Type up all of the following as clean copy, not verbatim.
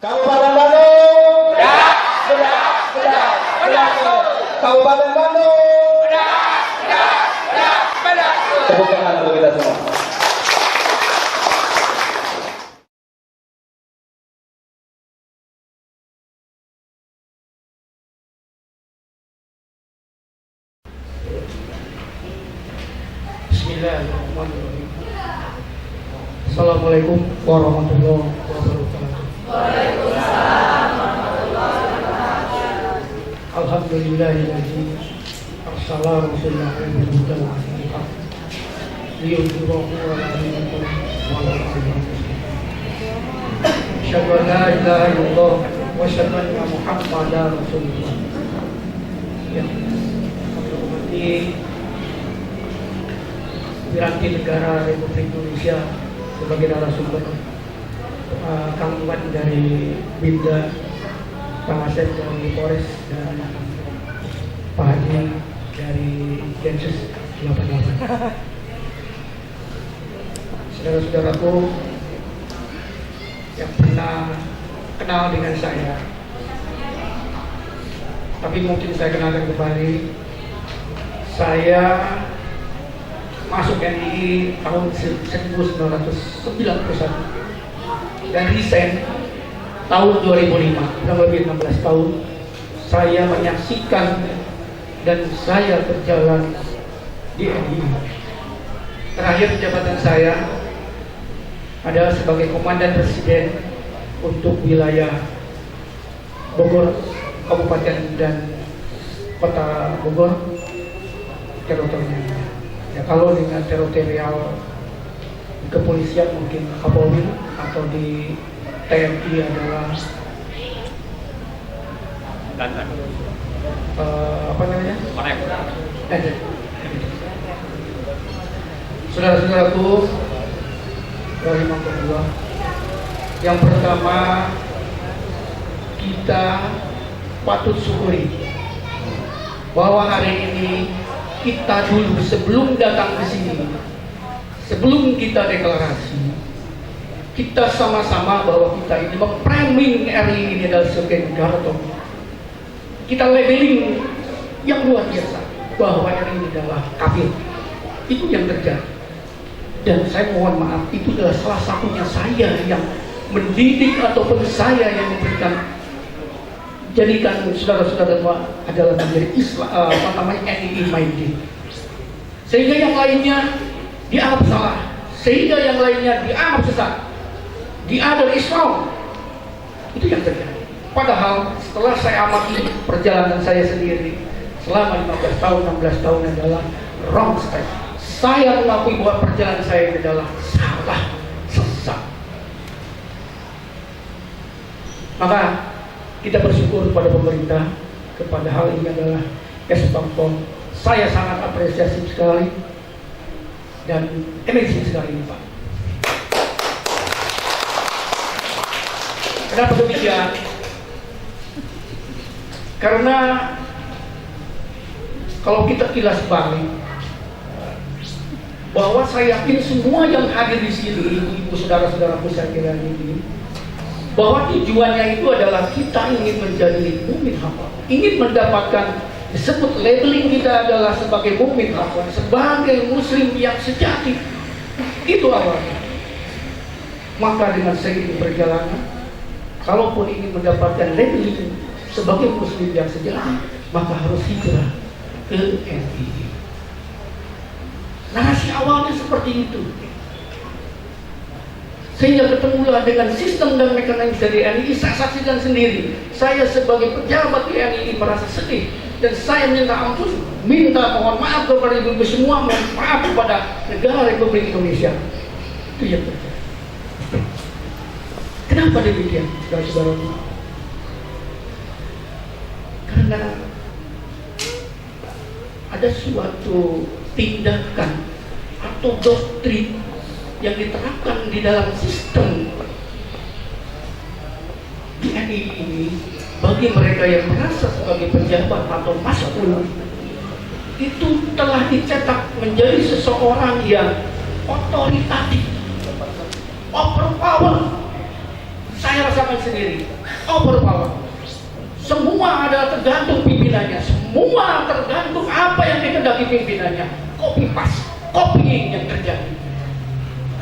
Kabupaten Bandung. Benar. Kabupaten Bandung. Benar. Tepuk tangan untuk kita semua. Bismillahirrahmanirrahim. Assalamualaikum warahmatullahi wabarakatuh. Waalaikumsalam warahmatullahi wabarakatuh. Alhamdulillahilladzi arsala rasulahu bil huda wa dinil haq liyudhhirahu 'ala dini kullih walau karihal musyrikun. Asyhadu an la ilaha illallah wa asyhadu anna Muhammadar Rasulullah. Ya, hormati Piranti Negara Republik Indonesia sebagai narasumber, Kang Iwan dari Bimda, Kang Asep dari Polres, dan Pak Haji dari Densus 88. Saudara-saudaraku yang pernah kenal dengan saya, tapi mungkin saya kenalkan kembali. Saya masuk NII tahun 1991 dan resign tahun 2005, kurang lebih 16 tahun saya menyaksikan dan saya berjalan di NII. Terakhir jabatan saya adalah sebagai Komandan Presiden untuk wilayah Bogor, Kabupaten dan Kota Bogor, teritorialnya. Ya, kalau dengan teritorial kepolisian mungkin Kapolri, atau di TNI adalah apa namanya? Saudara-saudaraku, rahimahullah, yang pertama kita patut syukuri bahwa hari ini kita dulu sebelum datang ke sini, sebelum kita deklarasi, kita sama-sama bahwa kita ini memframing RI ini adalah sebagai negara. Kita labeling yang luar biasa bahwa RI ini adalah kafir. Itu yang terjadi. Dan saya mohon maaf, itu adalah salah satunya saya yang mendidik ataupun saya yang memberikan, jadikan saudara-saudara adalah menjadi Islam, NII minded, sehingga yang lainnya dianggap salah, sehingga yang lainnya dianggap sesat, dianggap Islam. Itu yang terjadi. Padahal setelah saya amati perjalanan saya sendiri selama 15 tahun, 16 tahun adalah wrong step. Saya mengakui bahwa perjalanan saya adalah salah, sesat. Maka kita bersyukur kepada pemerintah, kepada hal ini adalah kesempatan. Saya sangat apresiasi sekali dan amazing sekali ini, Pak. Kenapa demikian? Karena kalau kita kilas balik, bahwa saya yakin semua yang hadir di sini, ibu-ibu, saudara-saudaraku saya kira ini, bahwa tujuannya itu adalah kita ingin menjadi mukmin hafal, ingin mendapatkan disebut labeling kita adalah sebagai mukmin hafal, sebagai muslim yang sejati. Itu awalnya. Maka dengan seiring perjalanan, kalaupun ingin mendapatkan labeling sebagai muslim yang sejati, maka harus hijrah ke NII. Narasi awalnya seperti itu. Sehingga ketemulah dengan sistem dan mekanisme dari NII. Saya saksikan sendiri. Saya sebagai pejabat di NII merasa sedih, dan saya minta ampun, mohon maaf kepada ibu-ibu semua, mohon maaf kepada negara Republik Indonesia. Itu yang terjadi. Kenapa demikian, saudara-saudara? Karena ada suatu tindakan atau doktrin yang diterapkan di dalam sistem di NII ini bagi mereka yang merasa sebagai pejabat atau masuk, itu telah dicetak menjadi seseorang yang otoritatif, overpower, Saya rasakan sendiri. Overpower. Semua adalah tergantung pimpinannya. Semua tergantung apa yang dikehendaki pimpinannya. Copy paste, copying yang terjadi.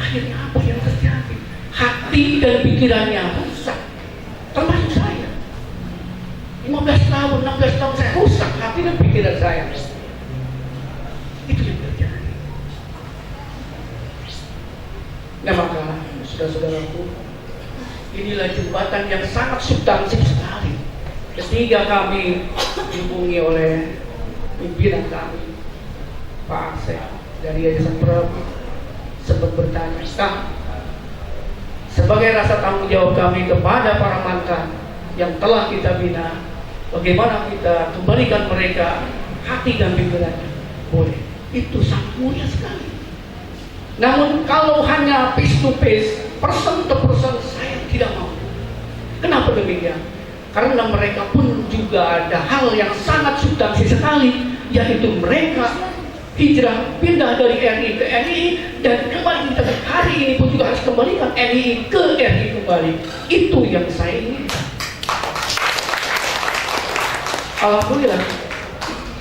Akhirnya apa yang terjadi? Hati dan pikirannya rusak. Termasuk saya. 15 tahun, 16 tahun saya rusak hati dan pikiran saya. Itu yang terjadi. Nah maka, saudara-saudaraku, inilah jembatan yang sangat substansif sekali. Ketika kami dihubungi oleh pimpinan kami, Pak Asep dari Yayasan Prabu, sempat bertanya, Kang, sebagai rasa tanggung jawab kami kepada para mantan yang telah kita bina, bagaimana kita kembalikan mereka hati dan pikirannya? Boleh, itu sangat mulia sekali. Namun kalau hanya face to face, person to person, saya tidak mau. Kenapa demikian? Karena mereka pun juga ada hal yang sangat substansi sekali, yaitu mereka hijrah pindah dari RI ke NII, dan kembali kita hari ini pun juga harus kembalikan NII ke RI kembali. Itu yang saya inginkan. Alhamdulillah,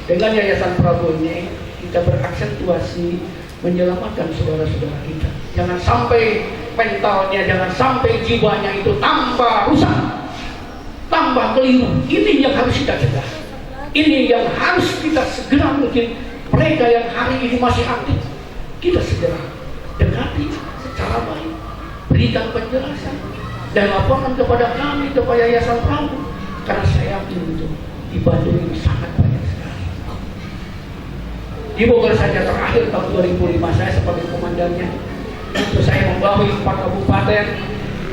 dengan Yayasan Prabu ini kita beraksentuasi menyelamatkan saudara-saudara kita. Jangan sampai mentalnya, jangan sampai jiwanya itu tambah rusak, tambah keliru. Ini yang harus kita cegah. Ini yang harus kita segera, mungkin mereka yang hari ini masih aktif, kita segera dekati secara baik, berikan penjelasan dan laporkan kepada kami, kepada Yayasan Prabu, karena saya yakin itu di Bandung ini sangat banyak sekali. Di Bogor saja terakhir tahun 2005 saya sebagai komandannya, itu saya membawahi 4 kabupaten,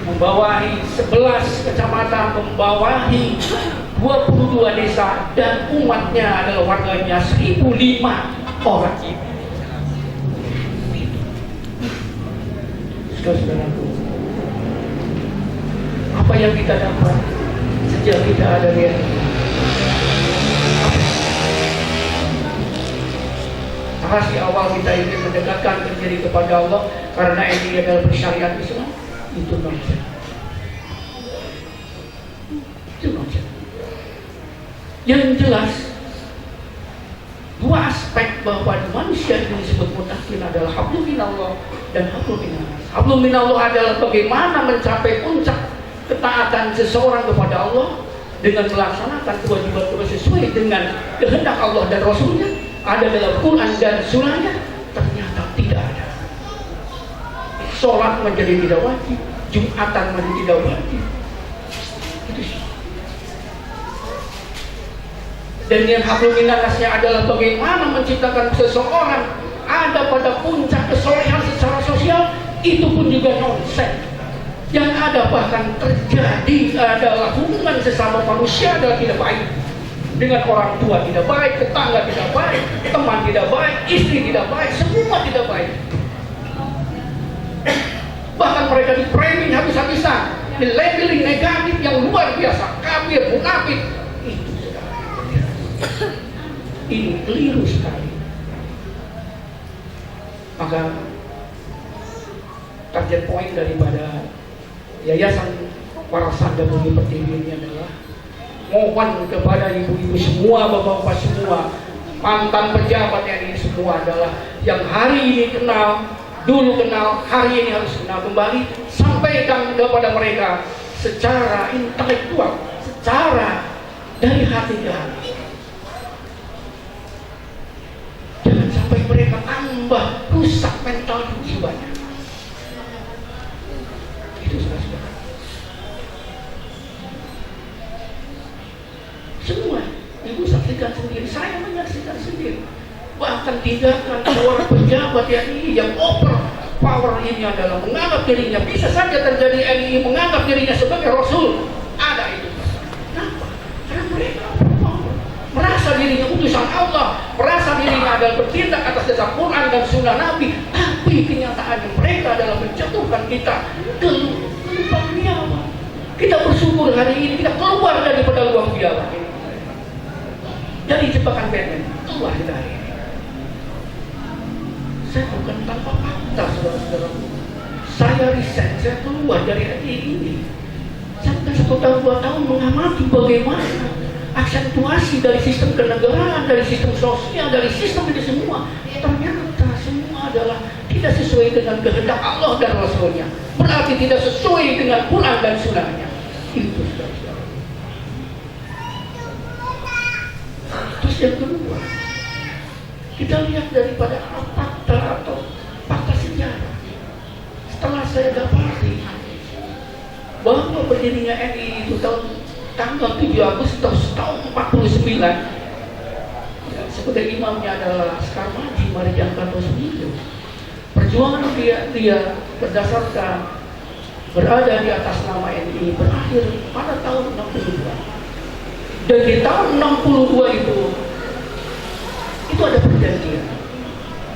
membawahi 11 kecamatan, membawahi 22 desa, dan umatnya adalah warganya 1.005 orang. Saudara-saudaraku, apa yang kita dapat sejak kita ada di rahasia awal kita ingin mendekatkan diri kepada Allah karena ini adalah syariat Islam, itu nonsen. Itu nonsen. Yang jelas, dua aspek bahwa manusia ini disebut mutakin adalah hablum minallah dan hablum minannas. Hablum minallah adalah bagaimana mencapai puncak ketaatan seseorang kepada Allah dengan melaksanakan kewajiban sesuai dengan kehendak Allah dan Rasulnya. Ada dalam Quran dan Sunnahnya, ternyata tidak ada. Sholat menjadi tidak wajib, Jumatan menjadi tidak wajib. Itu sih. Dan yang hablum minannasnya adalah bagaimana menciptakan seseorang ada pada puncak kesolehan secara sosial, itu pun juga nonsen. Yang ada bahkan terjadi adalah hubungan sesama manusia adalah tidak baik. Dengan orang tua tidak baik, tetangga tidak baik, teman tidak baik, istri tidak baik, semua tidak baik. Bahkan mereka di-framing habis-habisan, di-labeling negatif yang luar biasa, kafir, munafik. Itu sudah. Ini keliru sekali. Maka target point daripada Yayasan Parasanda Bumi Pertiwi ini adalah mohon kepada ibu-ibu semua, bapak-bapak semua, mantan pejabat yang ini semua adalah yang hari ini kenal, dulu kenal, hari ini harus kenal kembali. Sampaikan kepada mereka secara intelektual, secara dari hati ke hati. Jangan sampai mereka tambah rusak mental jiwanya. Itu saudara-saudara. Semua ibu saksikan sendiri, saya menyaksikan sendiri. Bahkan tindakan seorang pejabat yang over power ini adalah menganggap dirinya, bisa saja terjadi NII menganggap dirinya sebagai Rasul. Ada itu. Kenapa? Karena mereka overpower, merasa dirinya utusan Allah, merasa dirinya adalah bertindak atas dasar Quran dan Sunnah Nabi. Tapi kenyataannya mereka adalah menjatuhkan kita ke lubang biawak. Kita bersyukur hari ini kita keluar daripada lubang biawak ini. Dari jebakan Batman, keluar dari ini. Saya bukan tanpa fakta, saudara-saudara. Saya riset, saya keluar dari hati ini. Sampai 1 tahun 2 tahun mengamati bagaimana aksentuasi dari sistem kenegaraan, dari sistem sosial, dari sistem ini semua, ternyata semua adalah tidak sesuai dengan kehendak Allah dan Rasulnya. Berarti tidak sesuai dengan Quran dan Sunnahnya. Itu saudara. Terus yang kedua, kita lihat daripada fakta atau fakta sejarah. Setelah saya dapati bahwa berdirinya NII itu tanggal 7 Agustus tahun 49, ya, sebagai imamnya adalah Skarmaji Marijan Kartosuwiryo. Perjuangan dia berdasarkan berada di atas nama NII berakhir pada tahun 62. Dan di tahun 62 itu ada perjanjian,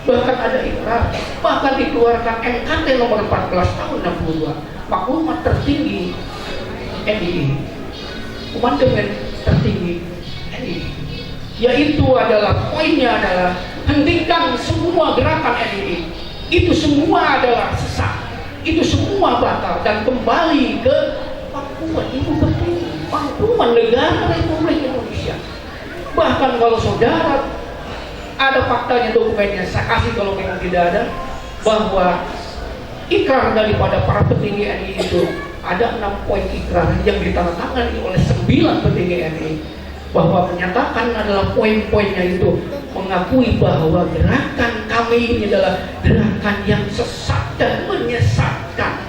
bahkan ada ikrar, bahkan dikeluarkan MKT nomor 14 tahun 62, maklumat tertinggi NII, komandemen tertinggi NII, yaitu adalah poinnya adalah hentikan semua gerakan NII, itu semua adalah sesat, itu semua batal, dan kembali ke Papua Ibu Pertiwi, Papua negara Republik Indonesia. Bahkan kalau saudara ada faktanya, dokumennya saya kasih kalau memang tidak ada, bahwa ikrar daripada para petinggi NII itu ada 6 poin ikrar yang ditandatangani oleh 9 petinggi NII, bahwa menyatakan adalah poin-poinnya itu mengakui bahwa gerakan kami ini adalah gerakan yang sesat dan menyesatkan,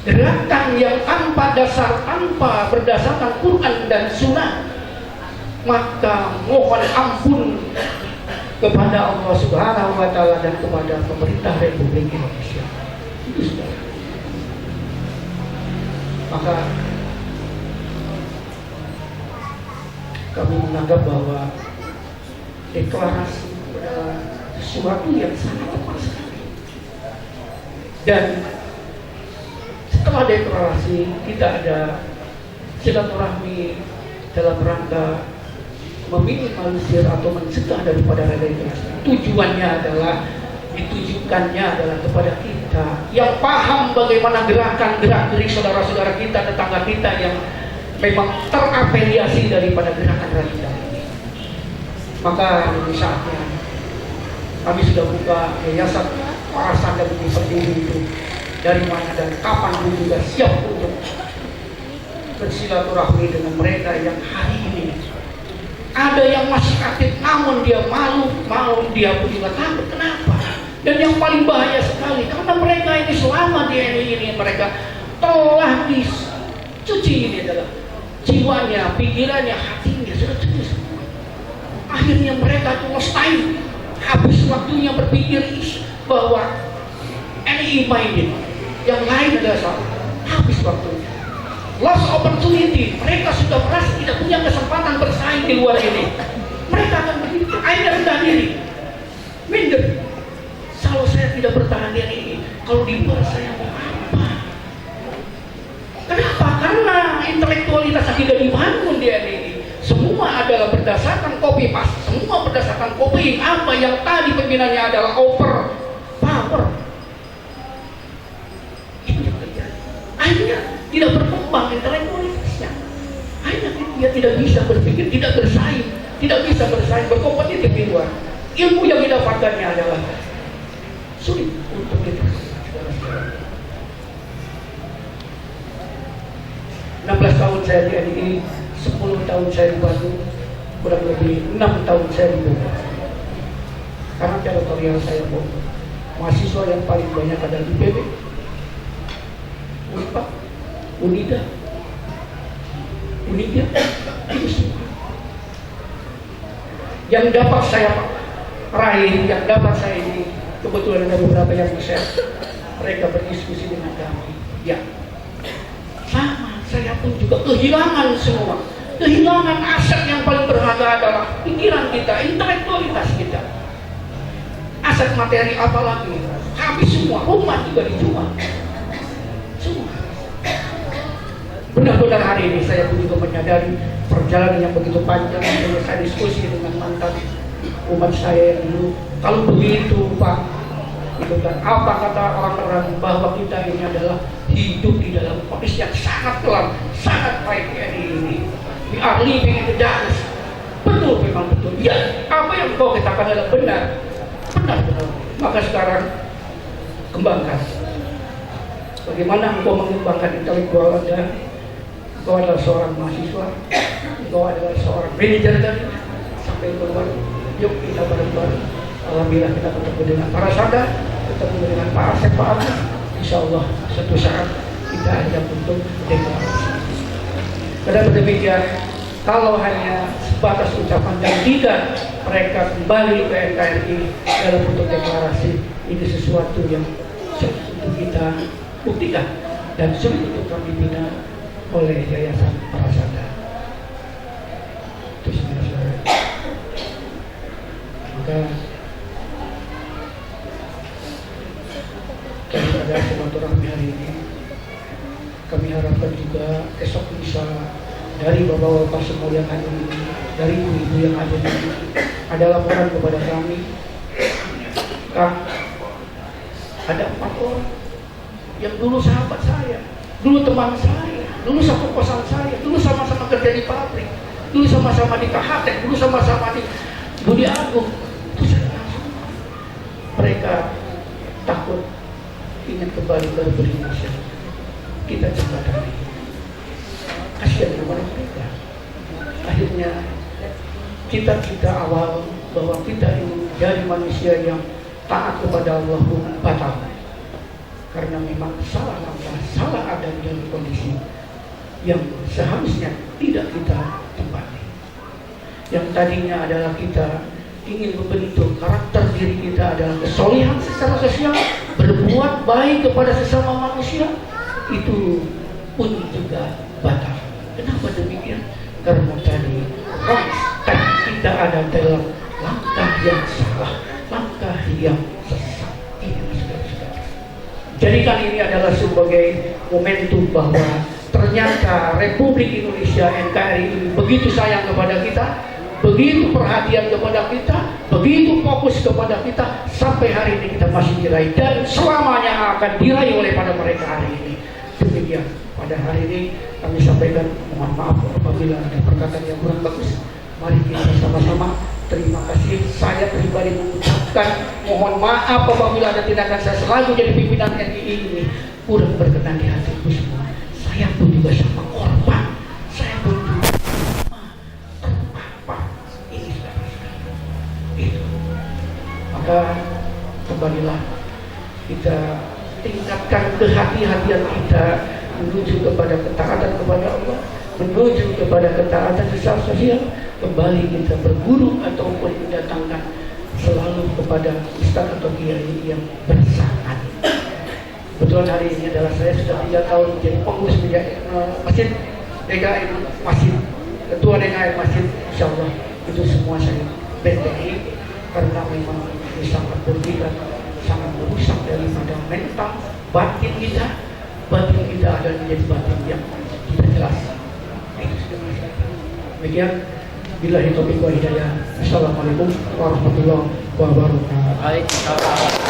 gerakan yang tanpa dasar, tanpa berdasarkan Quran dan Sunnah. Maka mohon ampun kepada Allah Subhanahu wa Ta'ala dan kepada pemerintah Republik Indonesia. Itu sudah. Maka kami menganggap bahwa deklarasi adalah sesuatu yang sangat tepat sekali. Dan setelah deklarasi kita ada silaturahmi dalam rangka meminimalisir atau mencegah daripada radikalisme. Tujuannya adalah ditujukannya adalah kepada kita yang paham bagaimana gerakan gerak-gerik saudara-saudara kita, tetangga kita yang memang terafiliasi daripada gerakan radikal ini. Maka ini saatnya kami sudah buka yayasan Parasan dan Bumi Pertiwi itu, dari mana dan kapan pun juga siap untuk bersilaturahmi dengan mereka yang hari ini ada yang masih aktif, namun dia malu, dia pun juga takut. Kenapa? Dan yang paling bahaya sekali, karena mereka ini selama di NII ini mereka telah dicuci, ini adalah jiwanya, pikirannya, hatinya sudah cuci semua. Akhirnya mereka itu mustahil, habis waktunya berpikir bahwa NII mainin, yang lain adalah salah, habis waktunya. Lost opportunity, mereka sudah merasa tidak punya kesempatan bersaing di luar ini. Mereka akan begitu, akhirnya rendah diri, minder. Kalau saya tidak bertahan di NII, kalau di luar saya mau apa? Kenapa? Karena intelektualitas tidak dibangun di NII. Semua adalah berdasarkan copy paste, semua berdasarkan copying apa yang tadi pimpinannya adalah over power. Itu yang terjadi. Akhirnya tidak berkembang intelektualitasnya. Akhirnya dia tidak bisa berpikir, tidak bersaing, berkompetitif di luar. Ilmu yang didapatkannya adalah sulit untuk diterima. 16 tahun saya di NII, 10 tahun saya di Bandung, kurang lebih 6 tahun saya di Bogor. Karena teritorial saya Bogor. Mahasiswa yang paling banyak ada di IPB, Unpad, Unida, itu semua. Yang dapat saya raih, yang dapat saya ini, kebetulan ada beberapa yang bisa mereka berdiskusi dengan kami. Ya, sama, saya pun juga kehilangan semua. Kehilangan aset yang paling berharga adalah pikiran kita, intelektualitas kita. Aset materi apalagi, habis semua, rumah juga dijual. Semua. Benar-benar hari ini saya pun juga menyadari perjalanan yang begitu panjang. Saya diskusi dengan mantan umat saya yang dulu, kalau begitu Pak, Itu kan apa kata orang-orang bahwa kita ini adalah hidup di dalam kondisi yang sangat kelam, sangat baik ini. We are living in the darkness. Betul, memang betul. Ya, apa yang kau katakan adalah benar. Benar. Maka sekarang kembangkan. Bagaimana engkau mengembangkan intelektual Anda? Engkau adalah seorang mahasiswa, engkau adalah seorang manajer dan sampai keluar. Yuk kita bareng-bareng. Alhamdulillah kita ketemu dengan para sadar, ketemu dengan Pak Asep, Pak Agus. Insya Allah suatu saat kita ajak untuk deklarasi. Karena demikian, kalau hanya sebatas ucapan dan tidak mereka kembali ke NKRI dalam bentuk deklarasi, ini sesuatu yang sulit untuk kita buktikan dan sulit untuk kami bina oleh Yayasan Prasada. Itu saudara. Maka daripada silaturahmi hari ini, kami harapkan juga esok bisa dari bapak-bapak semua yang ada ini, dari ibu-ibu yang ada ini, ada laporan kepada kami. Kang, ada 4 orang yang dulu sahabat saya, dulu teman saya, dulu satu kosan saya, dulu sama-sama kerja di pabrik, dulu sama-sama di KHT, dulu sama-sama di Budi Agung. Itu saya langsung. Mereka takut ingin kembali ke Indonesia. Kita jembatani. Kasihan kepada mereka. Akhirnya kita awal bahwa kita ini dari manusia yang taat kepada Allah batal. Karena memang salah langkah, salah ada dalam kondisi yang seharusnya tidak kita tempati. Yang tadinya adalah kita ingin membentuk karakter diri kita adalah kesolehan secara sosial, berbuat baik kepada sesama manusia, itu pun juga batal. Kenapa demikian? Karena tadi konsep kita ada dalam langkah yang salah, langkah yang sesat. Jadikan ini adalah sebagai momentum bahwa ternyata Republik Indonesia NKRI ini begitu sayang kepada kita, begitu perhatian kepada kita, begitu fokus kepada kita, sampai hari ini kita masih diraih dan selamanya akan diraih oleh pada mereka hari ini. Demikian pada hari ini kami sampaikan, mohon maaf apabila ada perkataan yang kurang bagus. Mari kita sama-sama terima kasih. Saya pribadi mengucapkan mohon maaf apabila ada tindakan saya selalu jadi pimpinan NII ini kurang berkenan di hatiku semua. Saya pun juga sama korban, saya pun juga sama terpapar. Ini saudara-saudara. Itu. Maka kembalilah kita tingkatkan kehati-hatian kita menuju kepada ketaatan kepada Allah, menuju kepada ketaatan secara sosial. Kembali kita berguru ataupun mendatangkan selalu kepada ustaz atau kiai yang bersangat. Kebetulan hari ini adalah saya sudah 3 tahun menjadi pengurus masjid DKM masjid, ketua DKM masjid. Insya Allah itu semua saya bentengi karena memang ini sangat merugikan, sangat merusak daripada mental batin kita. Batin kita adalah menjadi batin yang tidak jelas. Itu sudah masalah. Demikian. Billahi taufiq wal hidayah. Assalamualaikum warahmatullahi wabarakatuh.